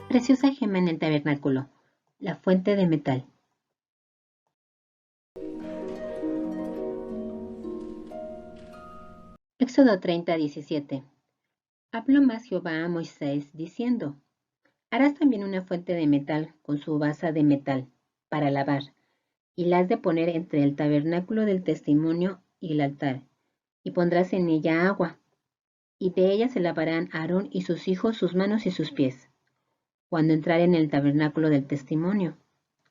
Preciosa gema en el tabernáculo, la fuente de metal. Éxodo 30:17. Habló más Jehová a Moisés, diciendo: Harás también una fuente de metal con su basa de metal, para lavar, y la has de poner entre el tabernáculo del testimonio y el altar, y pondrás en ella agua, y de ella se lavarán Aarón y sus hijos sus manos y sus pies, cuando entraren en el tabernáculo del testimonio.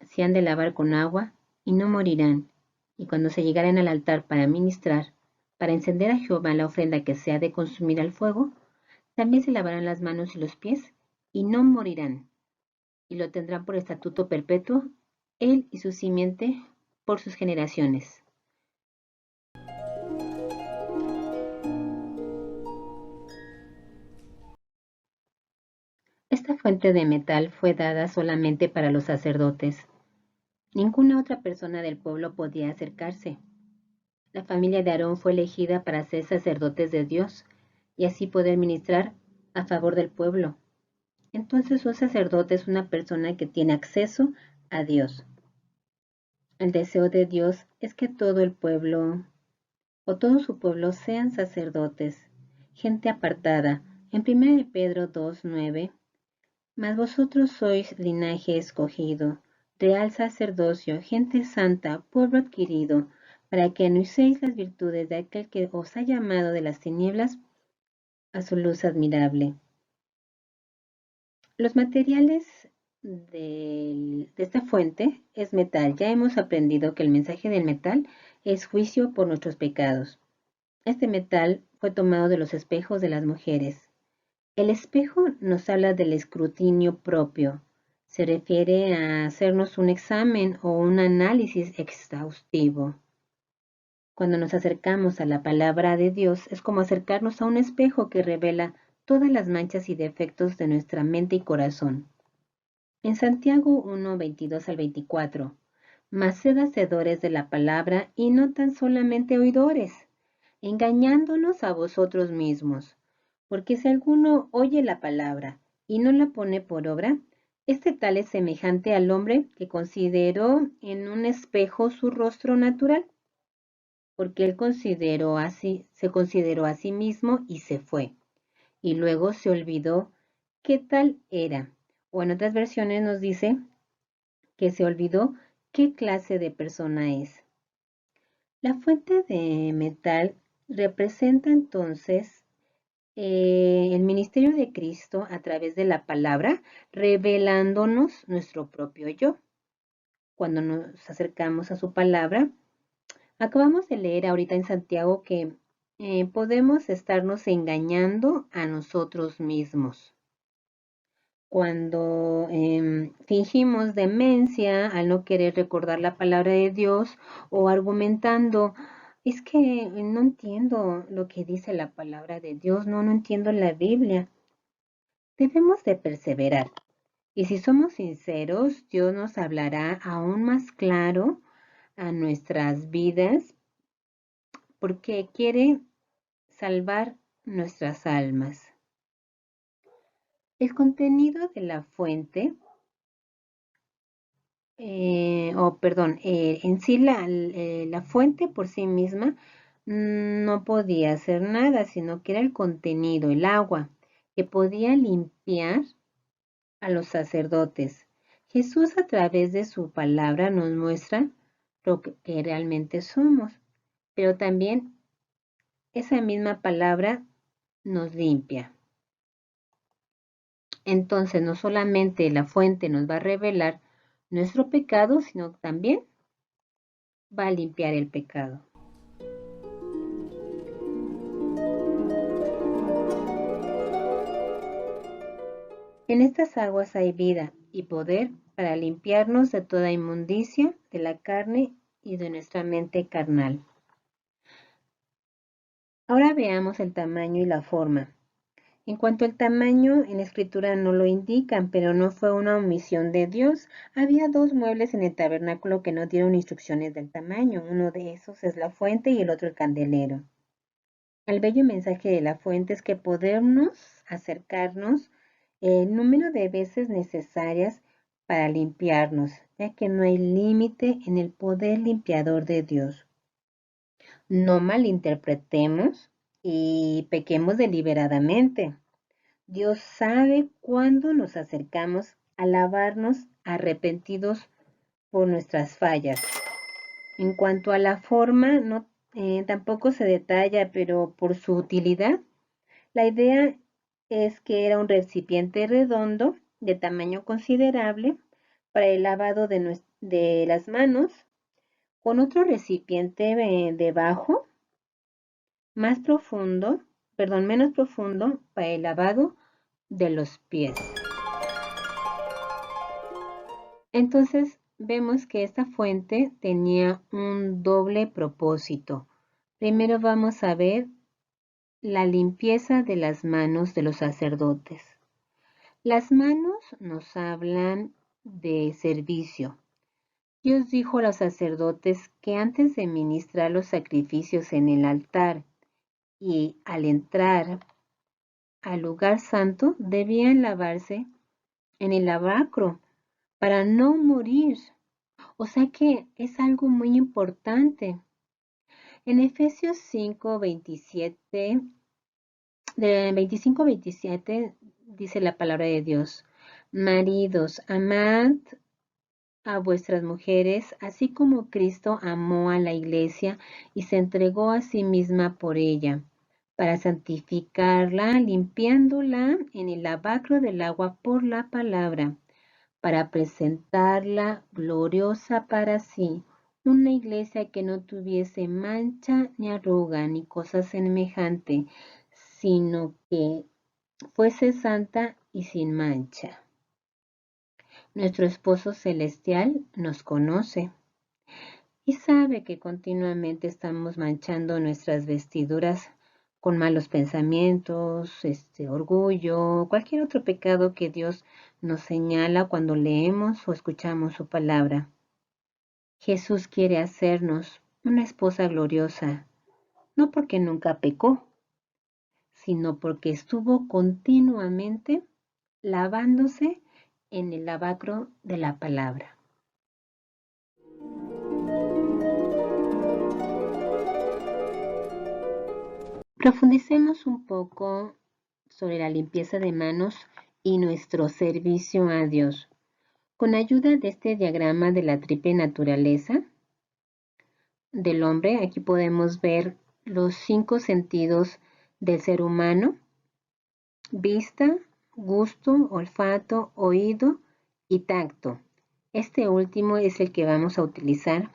Se han de lavar con agua, y no morirán, y cuando se llegaren al altar para ministrar, para encender a Jehová la ofrenda que se ha de consumir al fuego, también se lavarán las manos y los pies, y no morirán, y lo tendrán por estatuto perpetuo, él y su simiente por sus generaciones. Esta fuente de metal fue dada solamente para los sacerdotes. Ninguna otra persona del pueblo podía acercarse. La familia de Aarón fue elegida para ser sacerdotes de Dios y así poder ministrar a favor del pueblo. Entonces un sacerdote es una persona que tiene acceso a Dios. El deseo de Dios es que todo el pueblo o todo su pueblo sean sacerdotes, gente apartada. En 1 Pedro 2:9, mas vosotros sois linaje escogido, real sacerdocio, gente santa, pueblo adquirido, para que anunciéis las virtudes de aquel que os ha llamado de las tinieblas a su luz admirable. Los materiales de esta fuente es metal. Ya hemos aprendido que el mensaje del metal es juicio por nuestros pecados. Este metal fue tomado de los espejos de las mujeres. El espejo nos habla del escrutinio propio. Se refiere a hacernos un examen o un análisis exhaustivo. Cuando nos acercamos a la palabra de Dios, es como acercarnos a un espejo que revela todas las manchas y defectos de nuestra mente y corazón. En Santiago 1:22 al 24, mas sed hacedores de la palabra y no tan solamente oidores, engañándonos a vosotros mismos. Porque si alguno oye la palabra y no la pone por obra, este tal es semejante al hombre que consideró en un espejo su rostro natural, porque él se consideró a sí mismo y se fue, y luego se olvidó qué tal era. O en otras versiones nos dice que se olvidó qué clase de persona es. La fuente de metal representa entonces el ministerio de Cristo a través de la palabra, revelándonos nuestro propio yo. Cuando nos acercamos a su palabra, acabamos de leer ahorita en Santiago que podemos estarnos engañando a nosotros mismos. Cuando fingimos demencia al no querer recordar la palabra de Dios o argumentando, es que no entiendo lo que dice la palabra de Dios, no entiendo la Biblia. Debemos de perseverar. Y si somos sinceros, Dios nos hablará aún más claro a nuestras vidas porque quiere salvar nuestras almas. El contenido de la fuente, en sí la fuente por sí misma no podía hacer nada, sino que era el contenido, el agua, que podía limpiar a los sacerdotes. Jesús a través de su palabra nos muestra lo que realmente somos, pero también esa misma palabra nos limpia. Entonces no solamente la fuente nos va a revelar nuestro pecado, sino también va a limpiar el pecado. En estas aguas hay vida y poder para limpiarnos de toda inmundicia de la carne y de nuestra mente carnal. Ahora veamos el tamaño y la forma. En cuanto al tamaño, en la escritura no lo indican, pero no fue una omisión de Dios. Había dos muebles en el tabernáculo que no dieron instrucciones del tamaño. Uno de esos es la fuente y el otro el candelero. El bello mensaje de la fuente es que podemos acercarnos el número de veces necesarias para limpiarnos, ya que no hay límite en el poder limpiador de Dios. No malinterpretemos y pequemos deliberadamente. Dios sabe cuándo nos acercamos a lavarnos arrepentidos por nuestras fallas. En cuanto a la forma, tampoco se detalla, pero por su utilidad, la idea es que era un recipiente redondo de tamaño considerable para el lavado de las manos, con otro recipiente debajo, menos profundo, para el lavado de los pies. Entonces vemos que esta fuente tenía un doble propósito. Primero vamos a ver la limpieza de las manos de los sacerdotes. Las manos nos hablan de servicio. Dios dijo a los sacerdotes que antes de ministrar los sacrificios en el altar y al entrar al lugar santo debían lavarse en el lavacro para no morir. O sea que es algo muy importante. En Efesios 5, 27, de 25 27 dice la palabra de Dios: maridos, amad a vuestras mujeres, así como Cristo amó a la iglesia y se entregó a sí misma por ella, para santificarla, limpiándola en el lavacro del agua por la palabra, para presentarla gloriosa para sí, una iglesia que no tuviese mancha ni arruga ni cosa semejante, sino que fuese santa y sin mancha. Nuestro esposo celestial nos conoce y sabe que continuamente estamos manchando nuestras vestiduras con malos pensamientos, orgullo, cualquier otro pecado que Dios nos señala cuando leemos o escuchamos su palabra. Jesús quiere hacernos una esposa gloriosa, no porque nunca pecó, sino porque estuvo continuamente lavándose en el lavacro de la palabra. Profundicemos un poco sobre la limpieza de manos y nuestro servicio a Dios. Con ayuda de este diagrama de la triple naturaleza del hombre, aquí podemos ver los 5 sentidos del ser humano: vista, gusto, olfato, oído y tacto. Este último es el que vamos a utilizar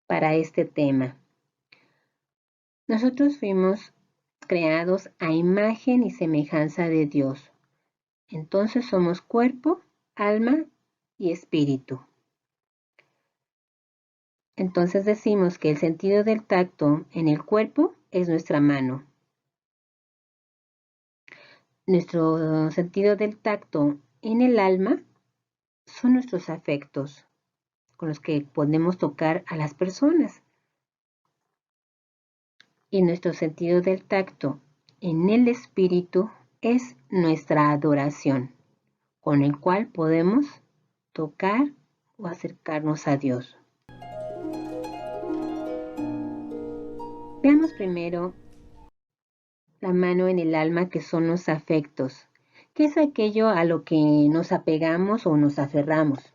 para este tema. Nosotros fuimos creados a imagen y semejanza de Dios. Entonces somos cuerpo, alma y espíritu. Entonces decimos que el sentido del tacto en el cuerpo es nuestra mano. Nuestro sentido del tacto en el alma son nuestros afectos, con los que podemos tocar a las personas. Y nuestro sentido del tacto en el espíritu es nuestra adoración, con el cual podemos tocar o acercarnos a Dios. Veamos primero la mano en el alma, que son los afectos, que es aquello a lo que nos apegamos o nos aferramos.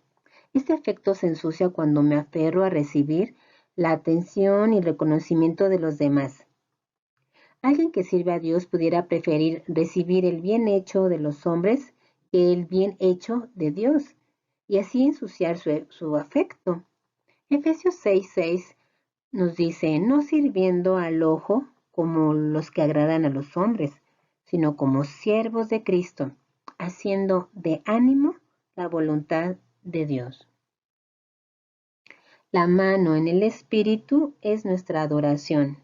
Este afecto se ensucia cuando me aferro a recibir la atención y reconocimiento de los demás. Alguien que sirve a Dios pudiera preferir recibir el bien hecho de los hombres que el bien hecho de Dios, y así ensuciar su afecto. Efesios 6:6 nos dice: no sirviendo al ojo como los que agradan a los hombres, sino como siervos de Cristo, haciendo de ánimo la voluntad de Dios. La mano en el espíritu es nuestra adoración.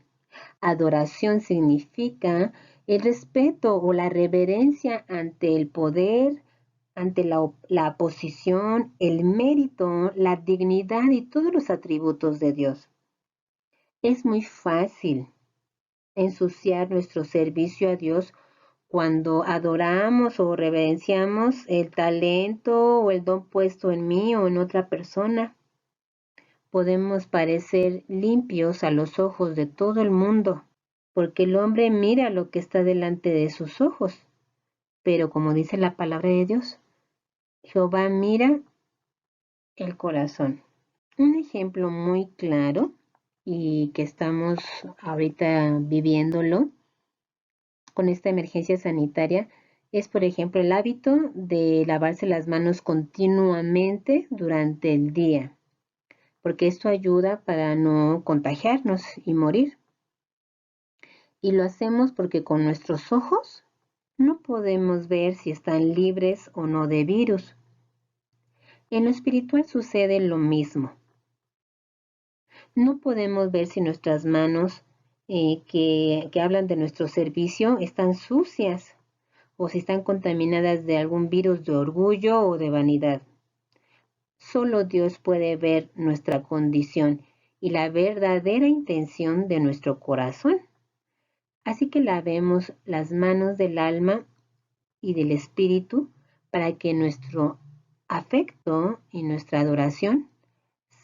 Adoración significa el respeto o la reverencia ante el poder, ante la posición, el mérito, la dignidad y todos los atributos de Dios. Es muy fácil ensuciar nuestro servicio a Dios Cuando adoramos o reverenciamos el talento o el don puesto en mí o en otra persona, podemos parecer limpios a los ojos de todo el mundo, porque el hombre mira lo que está delante de sus ojos. Pero como dice la palabra de Dios, Jehová mira el corazón. Un ejemplo muy claro y que estamos ahorita viviéndolo con esta emergencia sanitaria es, por ejemplo, el hábito de lavarse las manos continuamente durante el día, porque esto ayuda para no contagiarnos y morir. Y lo hacemos porque con nuestros ojos no podemos ver si están libres o no de virus. En lo espiritual sucede lo mismo. No podemos ver si nuestras manos que hablan de nuestro servicio están sucias o si están contaminadas de algún virus de orgullo o de vanidad. Solo Dios puede ver nuestra condición y la verdadera intención de nuestro corazón. Así que lavemos las manos del alma y del espíritu para que nuestro afecto y nuestra adoración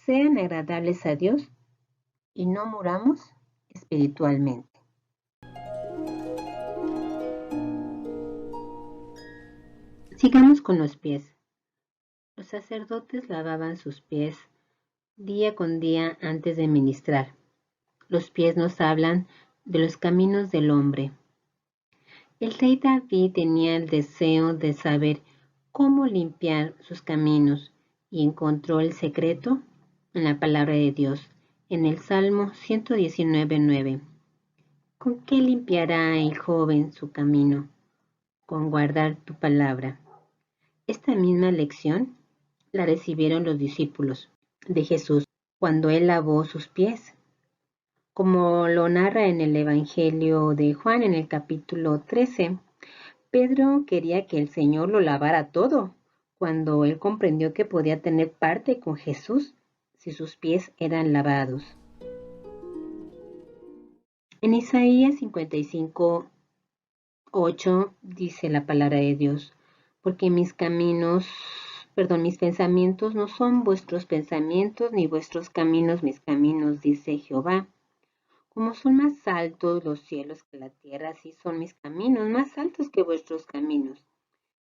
sean agradables a Dios y no muramos espiritualmente. Sigamos con los pies. Los sacerdotes lavaban sus pies día con día antes de ministrar. Los pies nos hablan de los caminos del hombre. El rey David tenía el deseo de saber cómo limpiar sus caminos y encontró el secreto en la palabra de Dios, en el Salmo 119:9. ¿Con qué limpiará el joven su camino? Con guardar tu palabra. Esta misma lección la recibieron los discípulos de Jesús cuando él lavó sus pies. Como lo narra en el Evangelio de Juan en el capítulo 13, Pedro quería que el Señor lo lavara todo, cuando él comprendió que podía tener parte con Jesús si sus pies eran lavados. En Isaías 55:8 dice la palabra de Dios, porque mis pensamientos no son vuestros pensamientos, ni vuestros caminos mis caminos, dice Jehová. Como son más altos los cielos que la tierra, así son mis caminos, más altos que vuestros caminos,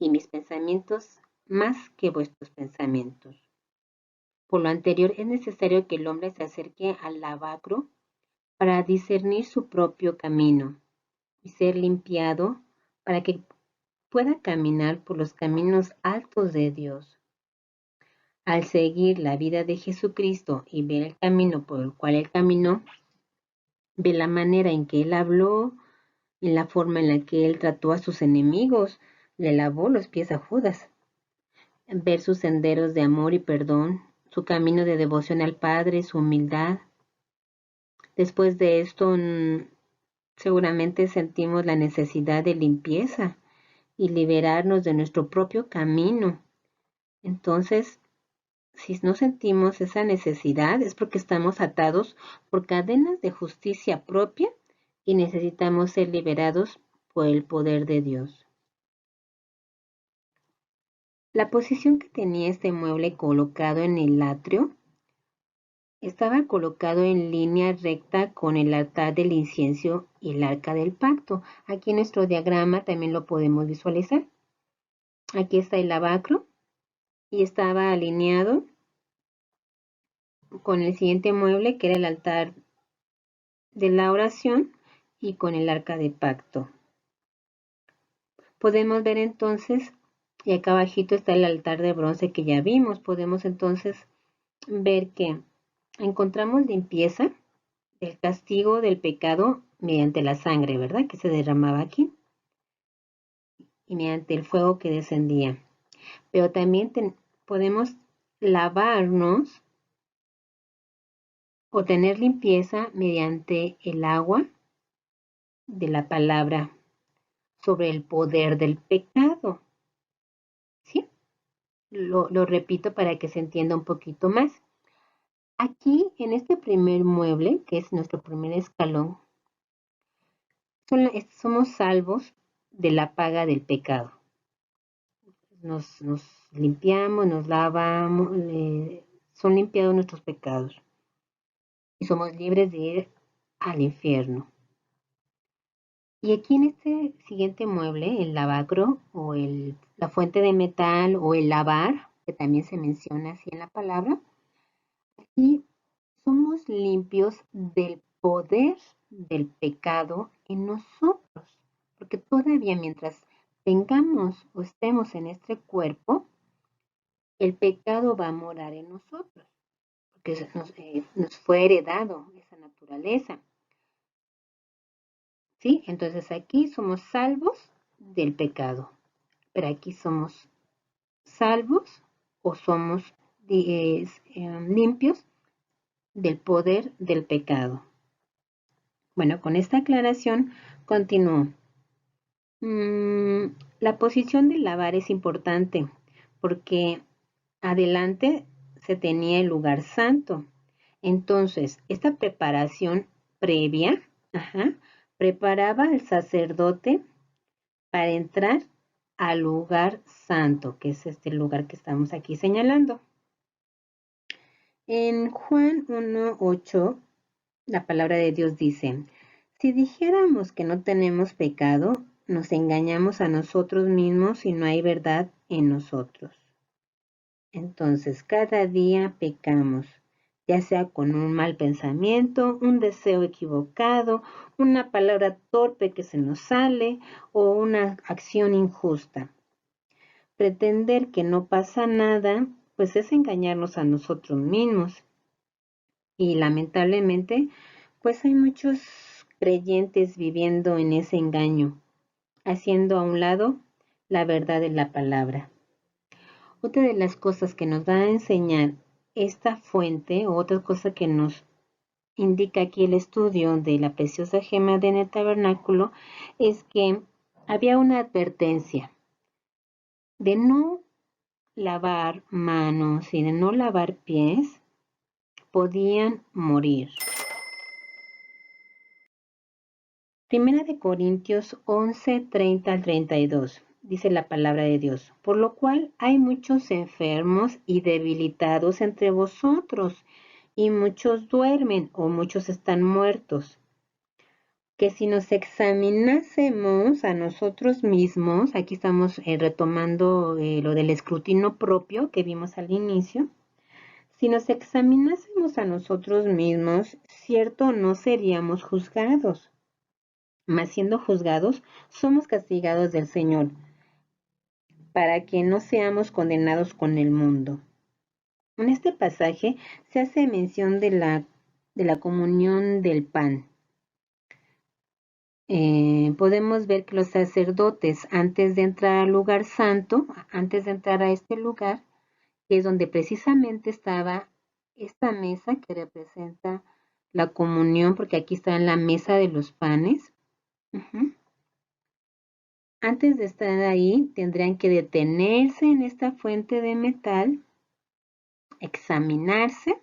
y mis pensamientos más que vuestros pensamientos. Por lo anterior, es necesario que el hombre se acerque al lavacro para discernir su propio camino y ser limpiado para que pueda caminar por los caminos altos de Dios. Al seguir la vida de Jesucristo y ver el camino por el cual Él caminó, ve la manera en que Él habló, en la forma en la que Él trató a sus enemigos, le lavó los pies a Judas. Ver sus senderos de amor y perdón, su camino de devoción al Padre, su humildad. Después de esto, seguramente sentimos la necesidad de limpieza y liberarnos de nuestro propio camino. Entonces, si no sentimos esa necesidad es porque estamos atados por cadenas de justicia propia y necesitamos ser liberados por el poder de Dios. La posición que tenía este mueble colocado en el atrio estaba colocado en línea recta con el altar del incienso y el arca del pacto. Aquí en nuestro diagrama también lo podemos visualizar. Aquí está el lavacro y estaba alineado con el siguiente mueble que era el altar de la oración y con el arca de pacto. Podemos ver entonces, y acá abajito está el altar de bronce que ya vimos, podemos entonces ver que encontramos limpieza del castigo del pecado mediante la sangre, ¿verdad? Que se derramaba aquí y mediante el fuego que descendía. Pero también podemos lavarnos o tener limpieza mediante el agua de la palabra sobre el poder del pecado. ¿Sí? Lo repito para que se entienda un poquito más. Aquí, en este primer mueble, que es nuestro primer escalón, somos salvos de la paga del pecado. Nos limpiamos, nos lavamos, son limpiados nuestros pecados y somos libres de ir al infierno. Y aquí en este siguiente mueble, el lavacro o la fuente de metal o el lavar, que también se menciona así en la palabra, y somos limpios del poder del pecado en nosotros, porque todavía mientras tengamos o estemos en este cuerpo, el pecado va a morar en nosotros, porque nos fue heredado esa naturaleza. ¿Sí? Entonces aquí somos salvos del pecado, pero aquí somos salvos o somos limpios del poder del pecado. Bueno, con esta aclaración continúo. La posición del lavar es importante porque adelante se tenía el lugar santo. Entonces, esta preparación previa, preparaba al sacerdote para entrar al lugar santo, que es este lugar que estamos aquí señalando. En Juan 1:8, la palabra de Dios dice, si dijéramos que no tenemos pecado, nos engañamos a nosotros mismos y no hay verdad en nosotros. Entonces, cada día pecamos, ya sea con un mal pensamiento, un deseo equivocado, una palabra torpe que se nos sale o una acción injusta. Pretender que no pasa nada, pues es engañarnos a nosotros mismos. Y lamentablemente, pues hay muchos creyentes viviendo en ese engaño, haciendo a un lado la verdad de la palabra. Otra de las cosas que nos va a enseñar esta fuente, o otra cosa que nos indica aquí el estudio de la preciosa gema en el tabernáculo, es que había una advertencia de no lavar manos y de no lavar pies, podían morir. Primera de Corintios 11, 30 al 32. Dice la palabra de Dios, por lo cual hay muchos enfermos y debilitados entre vosotros, y muchos duermen o muchos están muertos. Que si nos examinásemos a nosotros mismos, aquí estamos retomando lo del escrutinio propio que vimos al inicio, si nos examinásemos a nosotros mismos, cierto no seríamos juzgados. Mas siendo juzgados, somos castigados del Señor, para que no seamos condenados con el mundo. En este pasaje se hace mención de la comunión del pan. Podemos ver que los sacerdotes, antes de entrar al lugar santo, antes de entrar a este lugar, que es donde precisamente estaba esta mesa que representa la comunión, porque aquí está en la mesa de los panes. Antes de estar ahí, tendrían que detenerse en esta fuente de metal, examinarse,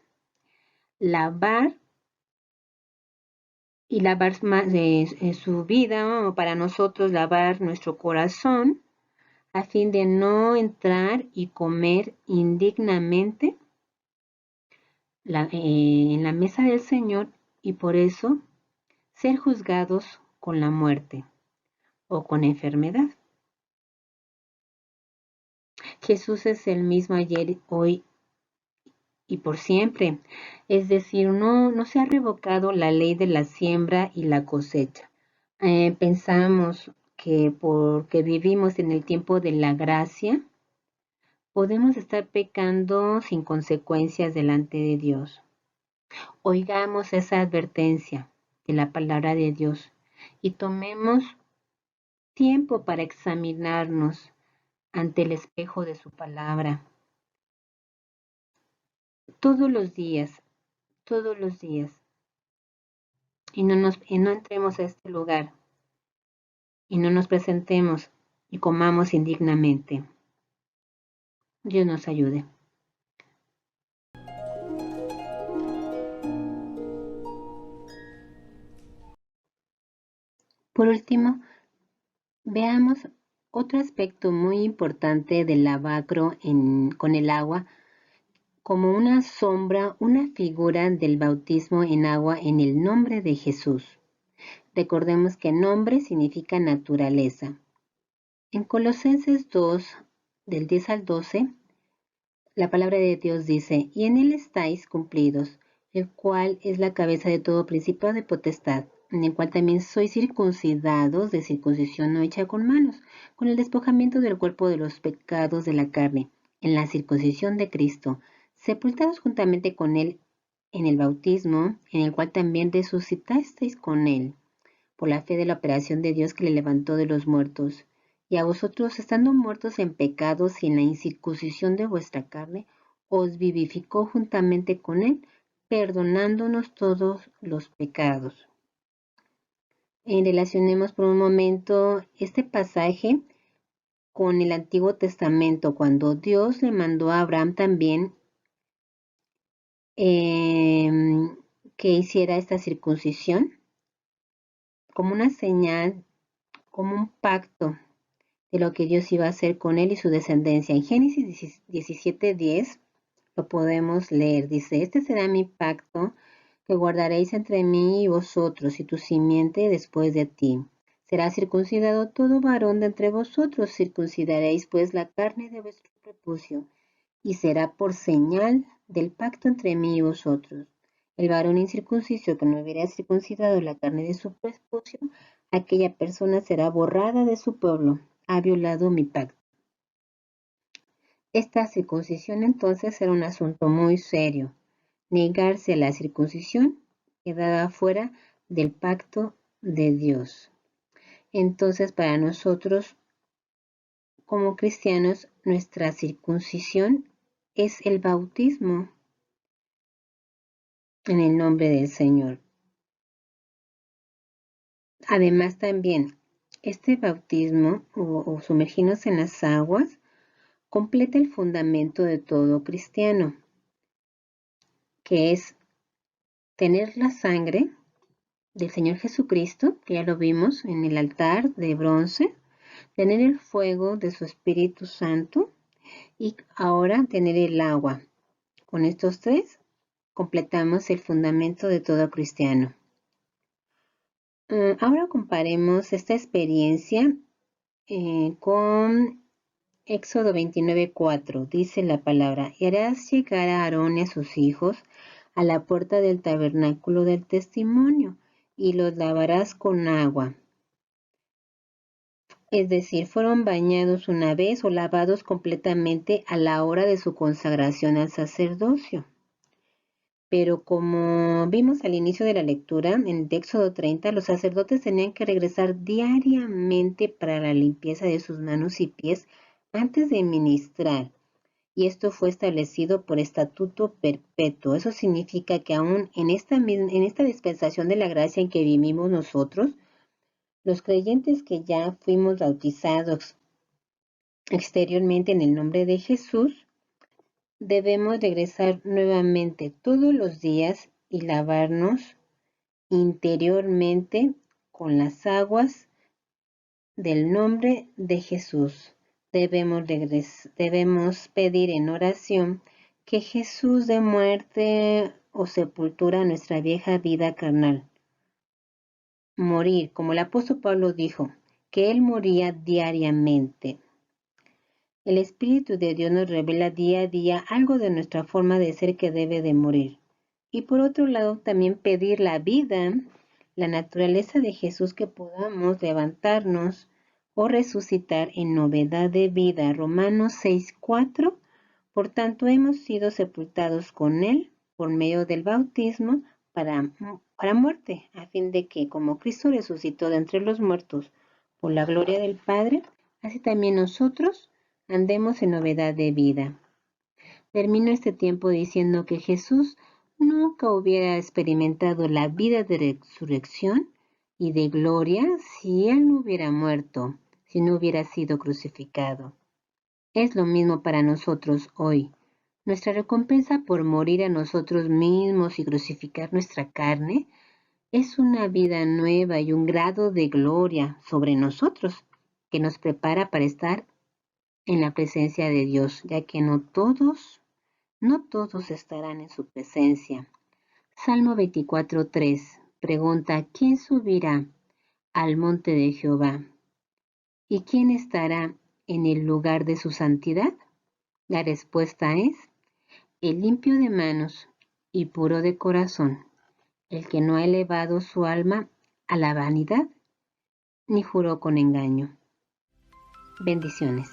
lavar y lavar su vida, o para nosotros lavar nuestro corazón, a fin de no entrar y comer indignamente en la mesa del Señor y por eso ser juzgados con la muerte o con enfermedad. Jesús es el mismo ayer, hoy y por siempre. Es decir, no se ha revocado la ley de la siembra y la cosecha. Pensamos que porque vivimos en el tiempo de la gracia, podemos estar pecando sin consecuencias delante de Dios. Oigamos esa advertencia de la palabra de Dios y tomemos tiempo para examinarnos ante el espejo de su palabra. Todos los días, y no entremos a este lugar y no nos presentemos y comamos indignamente. Dios nos ayude. Por último, Veamos otro aspecto muy importante del lavacro con el agua, como una sombra, una figura del bautismo en agua en el nombre de Jesús. Recordemos que nombre significa naturaleza. En Colosenses 2, del 10 al 12, la palabra de Dios dice, y en él estáis cumplidos, el cual es la cabeza de todo principio de potestad, en el cual también sois circuncidados de circuncisión no hecha con manos, con el despojamiento del cuerpo de los pecados de la carne, en la circuncisión de Cristo, sepultados juntamente con él en el bautismo, en el cual también resucitasteis con él, por la fe de la operación de Dios que le levantó de los muertos. Y a vosotros, estando muertos en pecados y en la incircuncisión de vuestra carne, os vivificó juntamente con él, perdonándonos todos los pecados. Relacionemos por un momento este pasaje con el Antiguo Testamento, cuando Dios le mandó a Abraham también que hiciera esta circuncisión como una señal, como un pacto de lo que Dios iba a hacer con él y su descendencia. En Génesis 17:10 lo podemos leer. Dice, este será mi pacto que guardaréis entre mí y vosotros y tu simiente después de ti. Será circuncidado todo varón de entre vosotros, circuncidaréis pues la carne de vuestro prepucio, y será por señal del pacto entre mí y vosotros. El varón incircunciso que no hubiera circuncidado la carne de su prepucio, aquella persona será borrada de su pueblo, ha violado mi pacto. Esta circuncisión entonces era un asunto muy serio. Negarse a la circuncisión quedaba fuera del pacto de Dios. Entonces, para nosotros, como cristianos, nuestra circuncisión es el bautismo en el nombre del Señor. Además, también, este bautismo o sumergirnos en las aguas completa el fundamento de todo cristiano, que es tener la sangre del Señor Jesucristo, que ya lo vimos en el altar de bronce, tener el fuego de su Espíritu Santo y ahora tener el agua. Con estos tres completamos el fundamento de todo cristiano. Ahora comparemos esta experiencia con Éxodo 29:4. Dice la palabra, y harás llegar a Aarón y a sus hijos a la puerta del tabernáculo del testimonio y los lavarás con agua. Es decir, fueron bañados una vez o lavados completamente a la hora de su consagración al sacerdocio. Pero como vimos al inicio de la lectura, en Éxodo 30, los sacerdotes tenían que regresar diariamente para la limpieza de sus manos y pies antes de ministrar. Y esto fue establecido por estatuto perpetuo. Eso significa que aún en esta dispensación de la gracia en que vivimos nosotros, los creyentes que ya fuimos bautizados exteriormente en el nombre de Jesús, debemos regresar nuevamente todos los días y lavarnos interiormente con las aguas del nombre de Jesús. Debemos pedir en oración que Jesús dé muerte o sepultura a nuestra vieja vida carnal. Morir, como el apóstol Pablo dijo, que él moría diariamente. El Espíritu de Dios nos revela día a día algo de nuestra forma de ser que debe de morir. Y por otro lado, también pedir la vida, la naturaleza de Jesús, que podamos levantarnos o resucitar en novedad de vida. Romanos 6:4. Por tanto, hemos sido sepultados con Él por medio del bautismo para muerte, a fin de que, como Cristo resucitó de entre los muertos por la gloria del Padre, así también nosotros andemos en novedad de vida. Termino este tiempo diciendo que Jesús nunca hubiera experimentado la vida de resurrección y de gloria si Él no hubiera muerto, si no hubiera sido crucificado. Es lo mismo para nosotros hoy. Nuestra recompensa por morir a nosotros mismos y crucificar nuestra carne es una vida nueva y un grado de gloria sobre nosotros, que nos prepara para estar en la presencia de Dios, ya que no todos estarán en su presencia. Salmo 24:3 pregunta: ¿quién subirá al monte de Jehová? ¿Y quién estará en el lugar de su santidad? La respuesta es: el limpio de manos y puro de corazón, el que no ha elevado su alma a la vanidad, ni juró con engaño. Bendiciones.